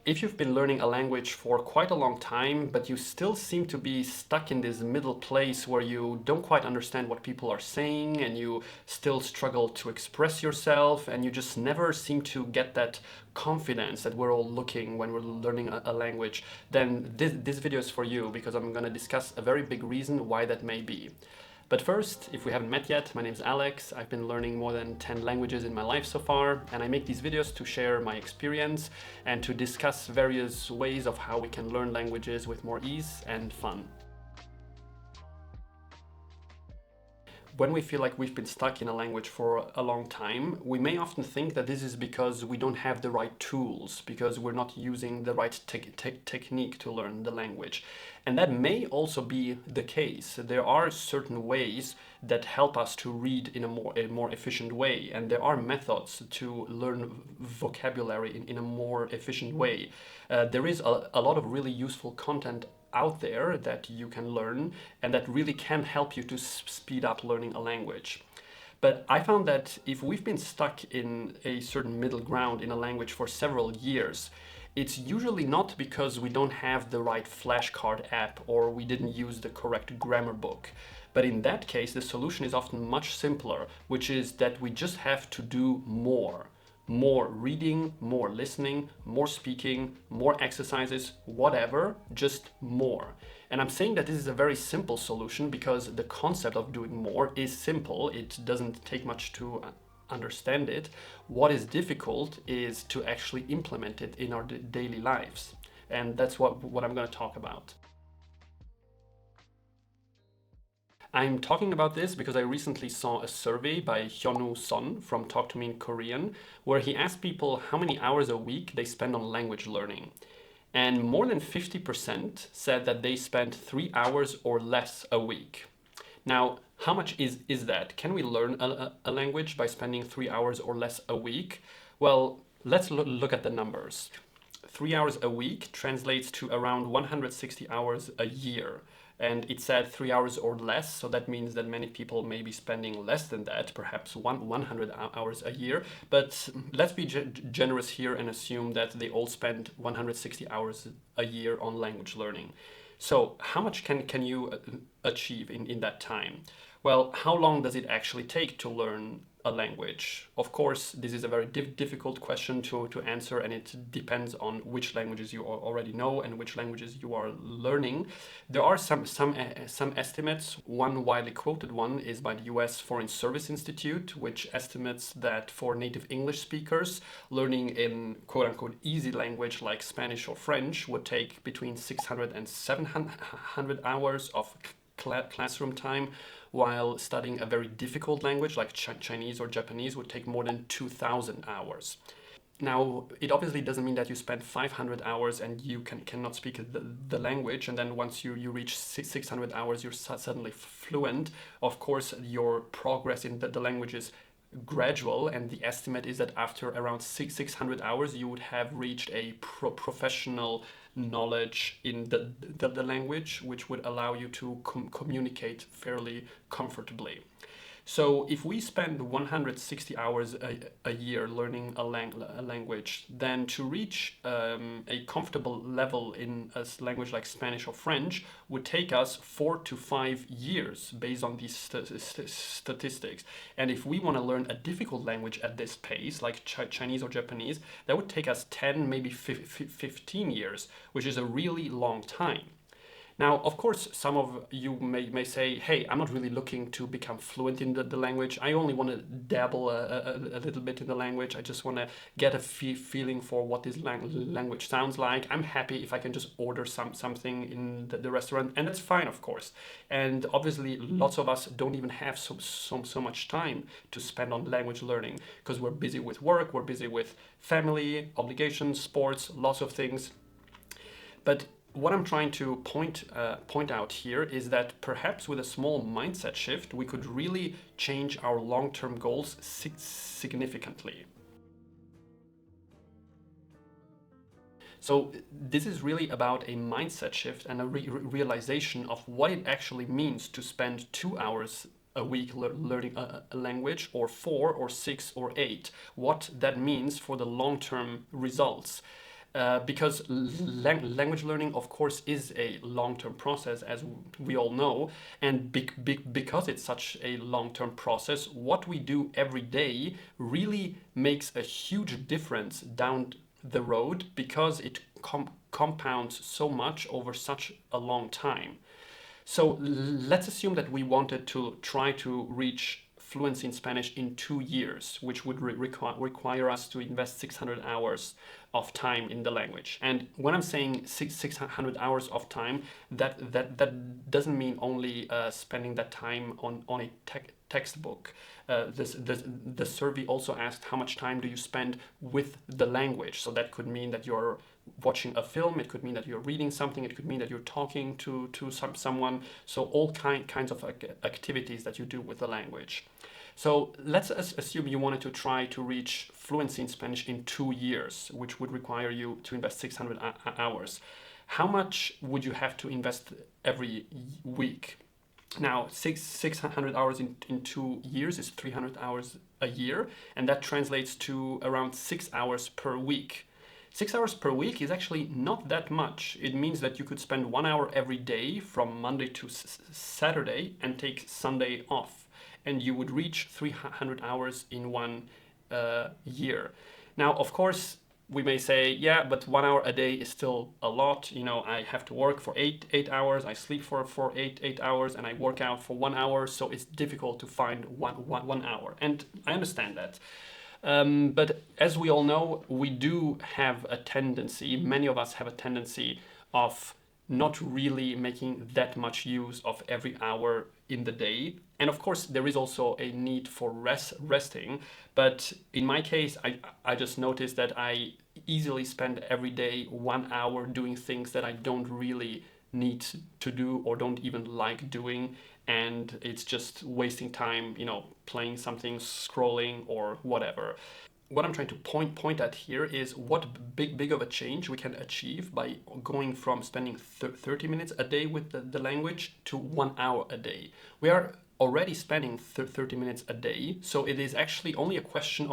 If you've been learning a language for quite a long time, but you still seem to be stuck in this middle place where you don't quite understand what people are saying and you still struggle to express yourself and you just never seem to get that confidence that we're all looking when we're learning a language, then this video is for you because I'm going to discuss a very big reason why that may be. But first, if we haven't met yet, my name is Alex. I've been learning more than 10 languages in my life so far, and I make these videos to share my experience and to discuss various ways of how we can learn languages with more ease and fun. When we feel like we've been stuck in a language for a long time, we may often think that this is because we don't have the right tools, because we're not using the right technique to learn the language. And that may also be the case. There are certain ways that help us to read in a more efficient way, and there are methods to learn vocabulary in a more efficient way. There is a lot of really useful content out there that you can learn and that really can help you to speed up learning a language. But I found that if we've been stuck in a certain middle ground in a language for several years, it's usually not because we don't have the right flashcard app or we didn't use the correct grammar book. But in that case, the solution is often much simpler, which is that we just have to do more. More reading, more listening, more speaking, more exercises, whatever, just more. And I'm saying that this is a very simple solution because the concept of doing more is simple. It doesn't take much to understand it. What is difficult is to actually implement it in our daily lives. And that's what I'm going to talk about. I'm talking about this because I recently saw a survey by Hyunwoo Son from Talk to Me in Korean, where he asked people how many hours a week they spend on language learning. And more than 50% said that they spend 3 hours or less a week. Now, how much is that? Can we learn a language by spending 3 hours or less a week? Well, let's look at the numbers. 3 hours a week translates to around 160 hours a year. And it said 3 hours or less, so that means that many people may be spending less than that, perhaps 100 hours a year. But let's be generous here and assume that they all spend 160 hours a year on language learning. So how much can you achieve in that time? Well, how long does it actually take to learn a language? Of course, this is a very difficult question to answer, and it depends on which languages you already know and which languages you are learning. There are some estimates. One widely quoted one is by the US Foreign Service Institute, which estimates that for native English speakers, learning in quote-unquote easy language like Spanish or French would take between 600 and 700 hours of classroom time, while studying a very difficult language like Chinese or Japanese would take more than 2,000 hours. Now, it obviously doesn't mean that you spend 500 hours and you cannot speak the language, and then once you reach 600 hours, you're suddenly fluent. Of course, your progress in the language is gradual, and the estimate is that after around 600 hours, you would have reached a professional knowledge in the language, which would allow you to communicate fairly comfortably. So if we spend 160 hours a year learning a language, then to reach a comfortable level in a language like Spanish or French would take us 4 to 5 years based on these statistics. And if we want to learn a difficult language at this pace, like Chinese or Japanese, that would take us 10, maybe 15 years, which is a really long time. Now, of course, some of you may say, hey, I'm not really looking to become fluent in the language. I only want to dabble a little bit in the language. I just want to get a feeling for what this language sounds like. I'm happy if I can just order something in the restaurant, and that's fine, of course. And obviously, lots of us don't even have so much time to spend on language learning because we're busy with work, we're busy with family, obligations, sports, lots of things. But what I'm trying to point out here is that perhaps with a small mindset shift, we could really change our long-term goals significantly. So this is really about a mindset shift and a realization of what it actually means to spend 2 hours a week learning a language, or 4 or 6 or 8, what that means for the long-term results. because language learning, of course, is a long-term process, as we all know. And because it's such a long-term process, what we do every day really makes a huge difference down the road, because it compounds so much over such a long time. So let's assume that we wanted to try to reach fluency in Spanish in 2 years, which would require us to invest 600 hours of time in the language. And when I'm saying 600 hours of time, that doesn't mean only spending that time on a textbook. The survey also asked how much time do you spend with the language. So that could mean that you're watching a film, it could mean that you're reading something, it could mean that you're talking to someone. So all kinds of activities that you do with the language. So let's assume you wanted to try to reach fluency in Spanish in 2 years, which would require you to invest 600 hours. How much would you have to invest every week? Now, 600 hours in 2 years is 300 hours a year, and that translates to around 6 hours per week. 6 hours per week is actually not that much. It means that you could spend 1 hour every day from Monday to Saturday and take Sunday off, and you would reach 300 hours in 1 year. Now, of course, we may say, yeah, but 1 hour a day is still a lot. You know, I have to work for eight hours, I sleep for eight hours, and I work out for 1 hour, so it's difficult to find one hour. And I understand that. But as we all know, we do have a tendency, many of us have a tendency of not really making that much use of every hour in the day. And of course, there is also a need for resting. But in my case, I just noticed that I easily spend every day 1 hour doing things that I don't really need to do or don't even like doing, and it's just wasting time, you know, playing something, scrolling, or whatever. What I'm trying to point at here is what big of a change we can achieve by going from spending 30 minutes a day with the language to 1 hour a day. We are already spending 30 minutes a day, so it is actually only a question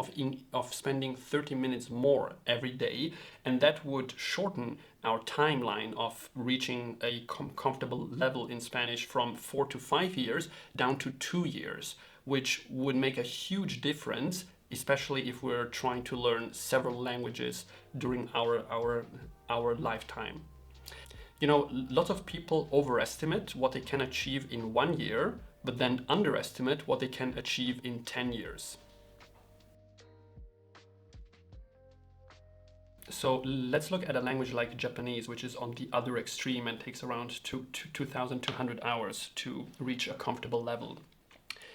of spending 30 minutes more every day, and that would shorten our timeline of reaching a comfortable level in Spanish from 4 to 5 years down to 2 years, which would make a huge difference, especially if we're trying to learn several languages during our lifetime. You know, lots of people overestimate what they can achieve in 1 year, but then underestimate what they can achieve in 10 years. So let's look at a language like Japanese, which is on the other extreme and takes around 2,200 hours to reach a comfortable level.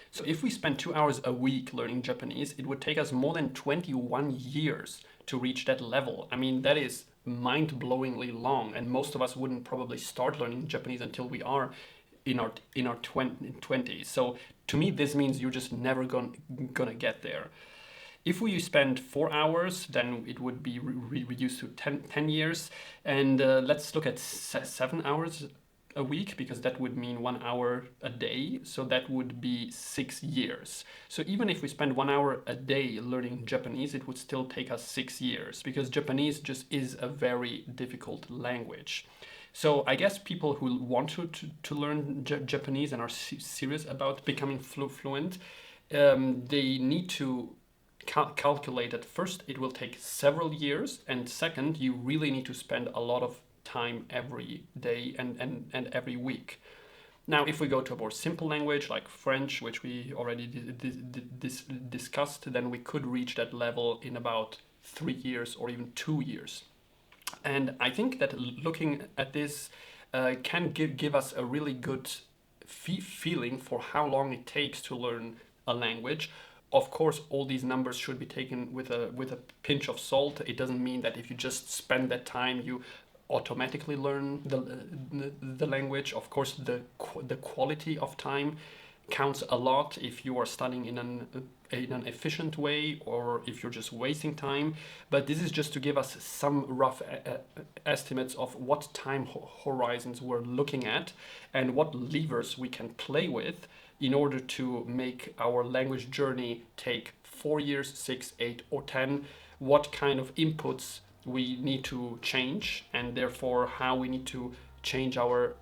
So if we spend 2 hours a week learning Japanese, it would take us more than 21 years to reach that level. I mean, that is mind-blowingly long, and most of us wouldn't probably start learning Japanese until we are in our 20s. So to me, this means you're just never gonna get there. If we spend 4 hours, then it would be reduced to 10 years. And let's look at 7 hours a week, because that would mean 1 hour a day. So that would be 6 years. So even if we spend 1 hour a day learning Japanese, it would still take us 6 years, because Japanese just is a very difficult language. So I guess people who want to learn Japanese and are serious about becoming fluent, they need to calculate that first it will take several years, and second, you really need to spend a lot of time every day and every week. Now, if we go to a more simple language like French, which we already discussed, then we could reach that level in about 3 years or even 2 years. And I think that looking at this can give us a really good feeling for how long it takes to learn a language. Of course, all these numbers should be taken with a pinch of salt. It doesn't mean that if you just spend that time, you automatically learn the language. Of course, the quality of time counts a lot if you are studying in an efficient way, or if you're just wasting time. But this is just to give us some rough estimates of what time horizons we're looking at and what levers we can play with in order to make our language journey take 4 years, 6, 8, or 10. What kind of inputs we need to change, and therefore how we need to change our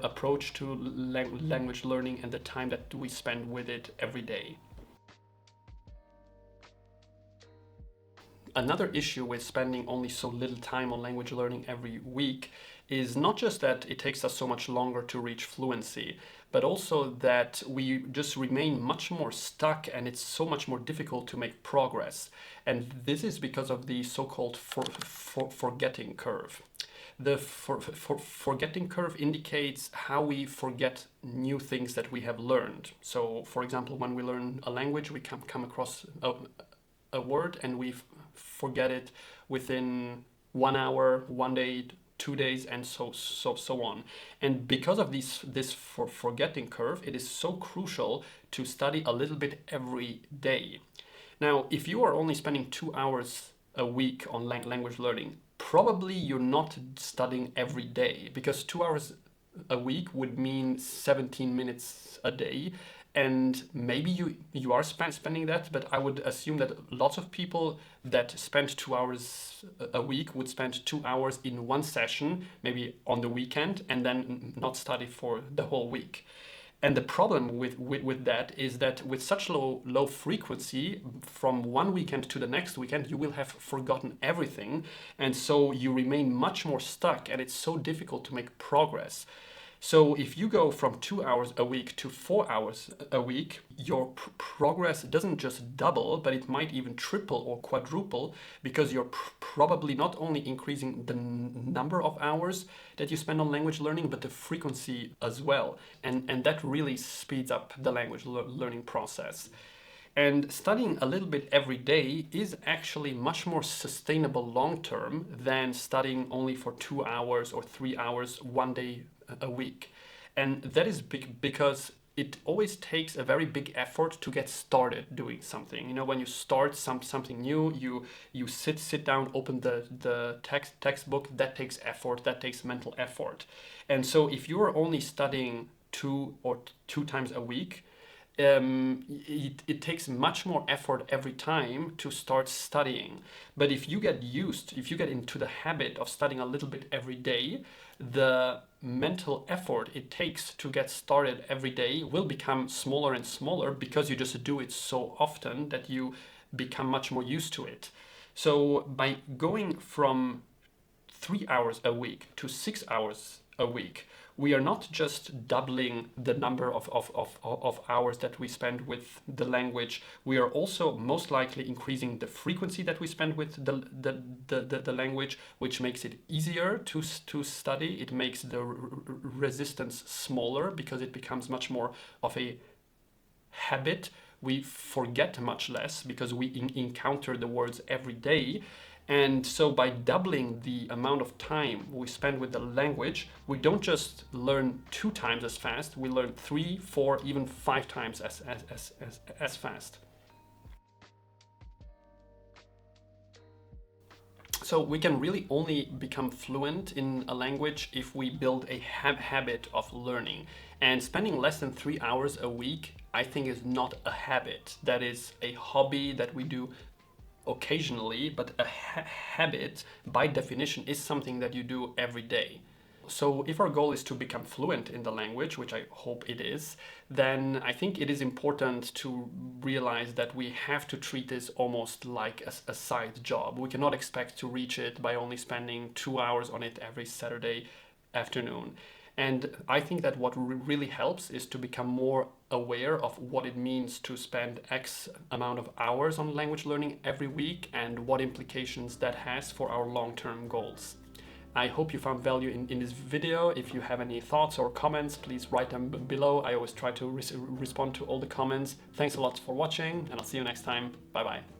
approach to language learning and the time that we spend with it every day. Another issue with spending only so little time on language learning every week is not just that it takes us so much longer to reach fluency, but also that we just remain much more stuck and it's so much more difficult to make progress. And this is because of the so-called forgetting curve. The forgetting curve indicates how we forget new things that we have learned. So, for example, when we learn a language, we come across a word and we forget it within 1 hour, 1 day, 2 days, and so on. And because of this forgetting curve, it is so crucial to study a little bit every day. Now, if you are only spending 2 hours a week on language learning, probably you're not studying every day, because 2 hours a week would mean 17 minutes a day. And maybe you are spending that, but I would assume that lots of people that spend 2 hours a week would spend 2 hours in one session, maybe on the weekend, and then not study for the whole week. And the problem with that is that with such low frequency, from one weekend to the next weekend, you will have forgotten everything. And so you remain much more stuck, and it's so difficult to make progress. So if you go from 2 hours a week to 4 hours a week, your progress doesn't just double, but it might even triple or quadruple, because you're probably not only increasing the number of hours that you spend on language learning, but the frequency as well. And that really speeds up the language learning process. And studying a little bit every day is actually much more sustainable long term than studying only for 2 hours or 3 hours 1 day a week. And that is because it always takes a very big effort to get started doing something. You know, when you start something new, you sit down, open the textbook. That takes effort, that takes mental effort. And so if you are only studying two times a week, it takes much more effort every time to start studying. But if you get into the habit of studying a little bit every day, the mental effort it takes to get started every day will become smaller and smaller, because you just do it so often that you become much more used to it. So by going from 3 hours a week to 6 hours a week, we are not just doubling the number of hours that we spend with the language, we are also most likely increasing the frequency that we spend with the language, which makes it easier to study. It makes the resistance smaller, because it becomes much more of a habit. We forget much less because we encounter the words every day. And so by doubling the amount of time we spend with the language, we don't just learn 2 times as fast, we learn 3, 4, even 5 times as fast. So we can really only become fluent in a language if we build a habit of learning. And spending less than 3 hours a week, I think, is not a habit. That is a hobby that we do occasionally, but a habit, by definition, is something that you do every day. So if our goal is to become fluent in the language, which I hope it is, then I think it is important to realize that we have to treat this almost like a side job. We cannot expect to reach it by only spending 2 hours on it every Saturday afternoon. And I think that what really helps is to become more aware of what it means to spend X amount of hours on language learning every week, and what implications that has for our long-term goals. I hope you found value in this video. If you have any thoughts or comments, please write them below. I always try to respond to all the comments. Thanks a lot for watching, and I'll see you next time. Bye bye.